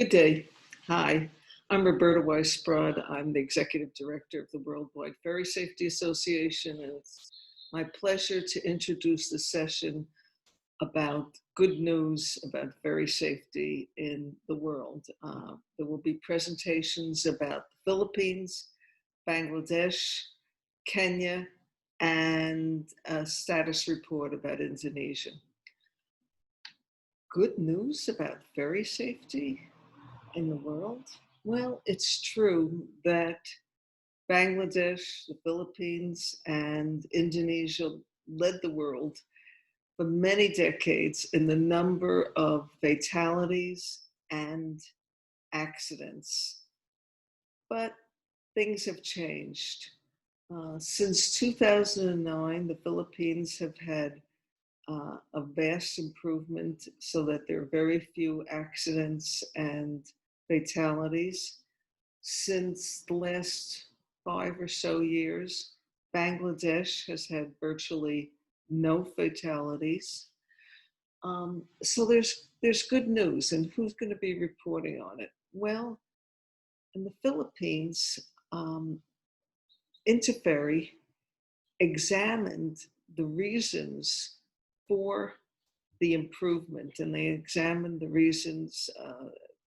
Good day. Hi, I'm Roberta Weisbrod. I'm the Executive Director of the Worldwide Ferry Safety Association, and it's my pleasure to introduce the session about good news about ferry safety in the world. There will be presentations about the Philippines, Bangladesh, Kenya, and a status report about Indonesia. Good news about ferry safety in the world? Well, it's true that Bangladesh, the Philippines, and Indonesia led the world for many decades in the number of fatalities and accidents. But things have changed. Since 2009, the Philippines have had a vast improvement so that there are very few accidents and fatalities. Since the last 5 or so years, Bangladesh has had virtually no fatalities. So there's good news, and who's going to be reporting on it? Well, in the Philippines, Interferry examined the reasons for the improvement, and they examined the reasons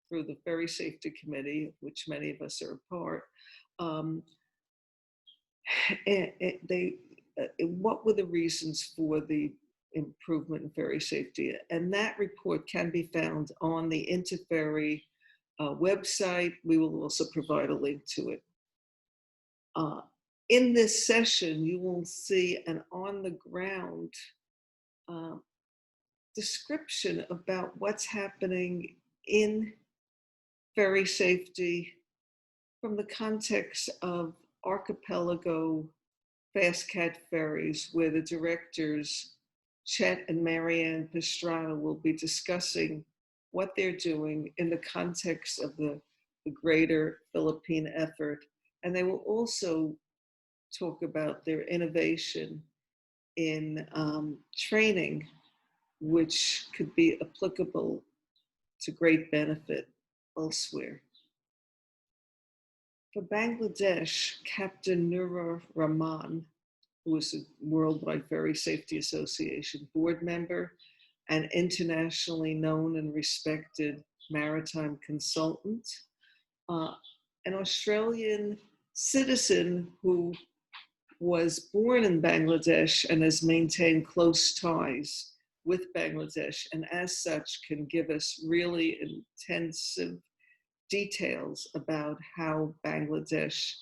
through the Ferry Safety Committee, of which many of us are a part. What were the reasons for the improvement in ferry safety? And that report can be found on the Interferry website. We will also provide a link to it. In this session, you will see an on-the-ground description about what's happening in ferry safety from the context of archipelago fast cat ferries, where the directors, Chet and Marianne Pastrana, will be discussing what they're doing in the context of the greater Philippine effort. And they will also talk about their innovation in training, which could be applicable to great benefit elsewhere. For Bangladesh, Captain Nurur Rahman, who is a Worldwide Ferry Safety Association board member and internationally known and respected maritime consultant, an Australian citizen who was born in Bangladesh and has maintained close ties with Bangladesh, and as such can give us really intensive details about how Bangladesh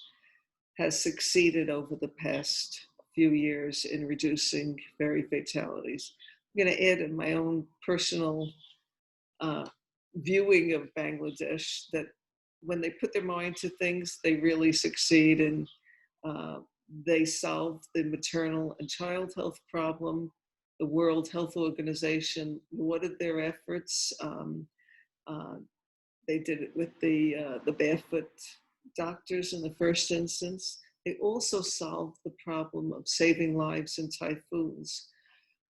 has succeeded over the past few years in reducing ferry fatalities. I'm going to add in my own personal viewing of Bangladesh that when they put their mind to things, they really succeed, and they solved the maternal and child health problem. The World Health Organization lauded their efforts. They did it with the barefoot doctors in the first instance. They also solved the problem of saving lives in typhoons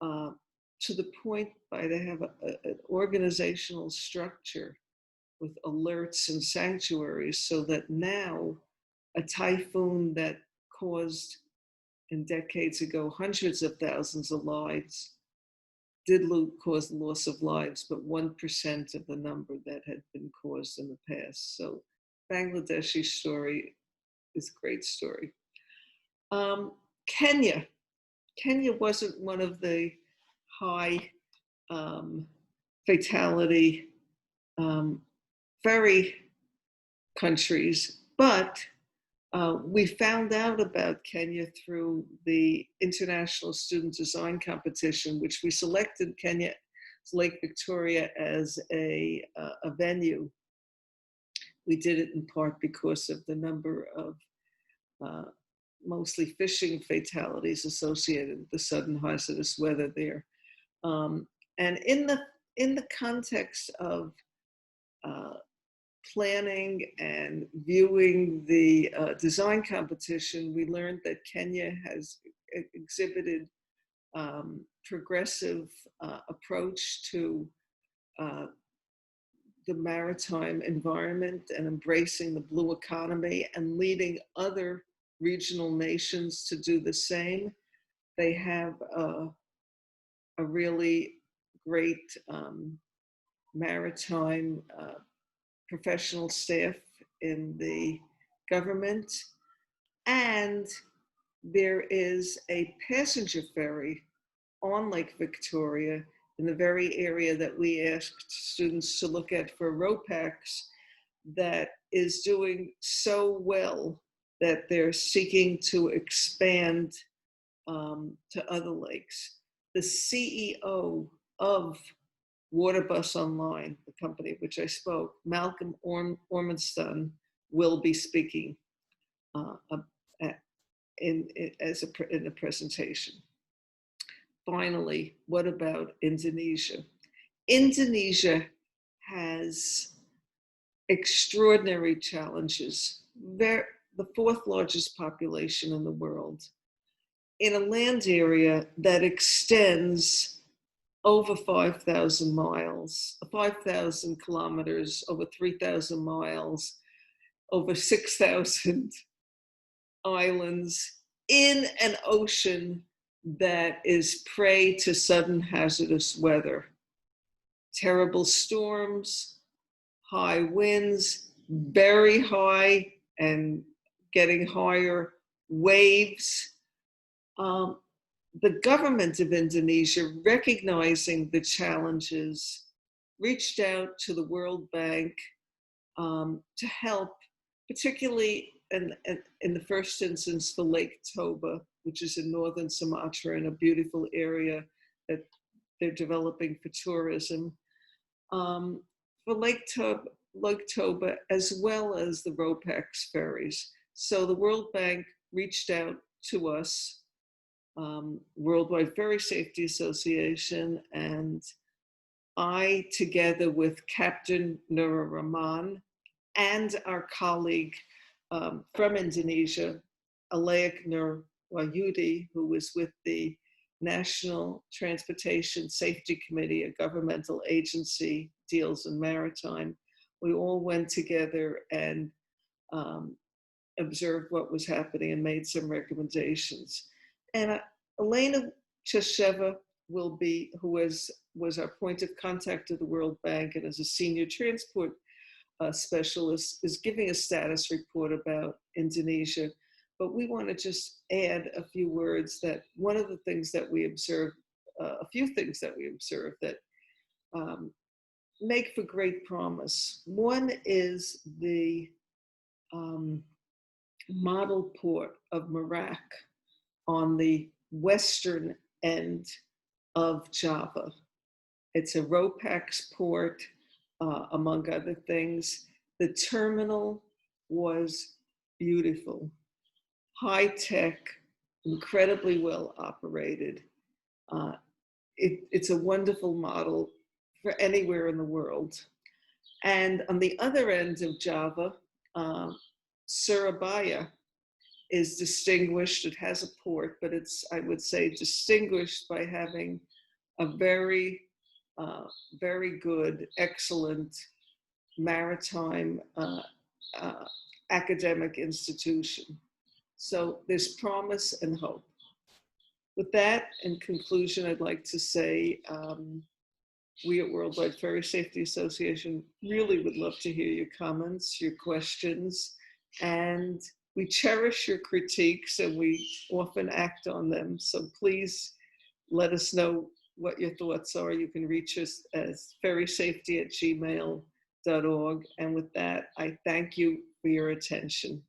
to the point by they have an organizational structure with alerts and sanctuaries, so that now a typhoon that caused in decades ago hundreds of thousands of lives did cause loss of lives, but 1% of the number that had been caused in the past. So Bangladeshi story is a great story. Kenya wasn't one of the high fatality ferry countries, but we found out about Kenya through the International Student Design Competition, which we selected Kenya's Lake Victoria as a venue. We did it in part because of the number of mostly fishing fatalities associated with the sudden hazardous weather there. And in the context of planning and viewing the design competition, we learned that Kenya has exhibited progressive approach to the maritime environment and embracing the blue economy and leading other regional nations to do the same. They have a really great maritime professional staff in the government. And there is a passenger ferry on Lake Victoria in the very area that we asked students to look at for ROPACs that is doing so well that they're seeking to expand to other lakes. The CEO of Waterbus Online, the company which I spoke, Malcolm Ormiston, will be speaking in a presentation. Finally, what about Indonesia? Indonesia has extraordinary challenges. They're the fourth largest population in the world, in a land area that extends over 5,000 miles, 5,000 kilometers, over 3,000 miles, over 6,000 islands, in an ocean that is prey to sudden hazardous weather. Terrible storms, high winds, very high and getting higher waves. The government of Indonesia, recognizing the challenges, reached out to the World Bank to help, particularly in the first instance for Lake Toba, which is in northern Sumatra, in a beautiful area that they're developing for tourism. For Lake Toba, as well as the ROPAC's ferries. So the World Bank reached out to us, Worldwide Ferry Safety Association, and I, together with Captain Nura Rahman and our colleague from Indonesia, Alaik Nur Wahyudi, who was with the National Transportation Safety Committee, a governmental agency, deals in maritime. We all went together and observed what was happening and made some recommendations. And Elena Chesheva will be, who was our point of contact at the World Bank and is a senior transport specialist, is giving a status report about Indonesia. But we want to just add a few words that one of the things that we observed, a few things that we observed that make for great promise. One is the model port of Merak on the western end of Java. It's a ROPAC's port, among other things. The terminal was beautiful, high-tech, incredibly well operated. It's a wonderful model for anywhere in the world. And on the other end of Java, Surabaya is distinguished. It has a port, but it's, I would say, distinguished by having a very, very good, excellent maritime academic institution. So there's promise and hope. With that, in conclusion, I'd like to say we at Worldwide Ferry Safety Association really would love to hear your comments, your questions, and we cherish your critiques and we often act on them. So please let us know what your thoughts are. You can reach us as ferrysafety@gmail.org. And with that, I thank you for your attention.